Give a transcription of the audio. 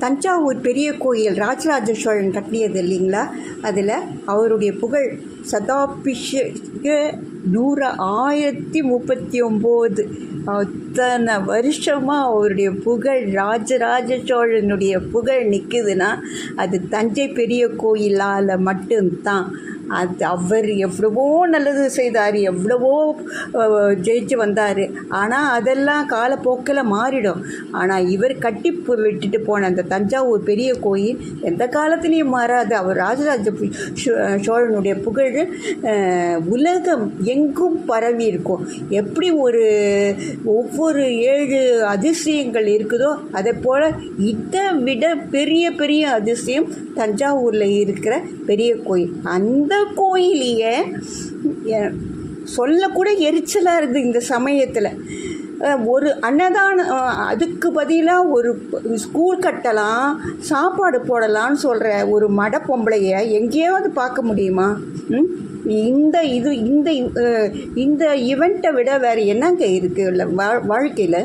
தஞ்சாவூர் பெரிய கோயில் ராஜராஜ சோழன் கட்டியது இல்லைங்களா, அதில் அவருடைய புகழ் சதாபிஷேக 1039 அத்தனை வருஷமாக அவருடைய புகழ் ராஜராஜ சோழனுடைய புகழ் நிற்குதுன்னா அது தஞ்சை பெரிய கோயிலால் மட்டும்தான். அது அவர் எவ்வளவோ நல்லது செய்தார், எவ்வளவோ ஜெயிச்சு வந்தார். ஆனால் அதெல்லாம் காலப்போக்கில் மாறிடும். ஆனால் இவர் கட்டி விட்டுட்டு போன அந்த தஞ்சாவூர் பெரிய கோயில் எந்த காலத்துலேயும் மாறாது. அவர் ராஜராஜ சோழனுடைய புகழ் உலகம் எங்கும் பரவி இருக்கும். எப்படி ஒவ்வொரு 7 அதிசயங்கள் இருக்குதோ அதை போல் இதை விட பெரிய பெரிய அதிசயம் தஞ்சாவூரில் இருக்கிற பெரிய கோயில். அந்த கோயிலையே சொல்லக்கூட எரிச்சலாக இருக்குது இந்த சமயத்தில். ஒரு அன்னதானம், அதுக்கு பதிலாக ஒரு ஸ்கூல் கட்டலாம், சாப்பாடு போடலான்னு சொல்கிற ஒரு மட பொம்பளைய எங்கேயாவது பார்க்க முடியுமா? இந்த ஈவெண்ட்டை விட வேறு என்னங்க இருக்குது வாழ்க்கையில்?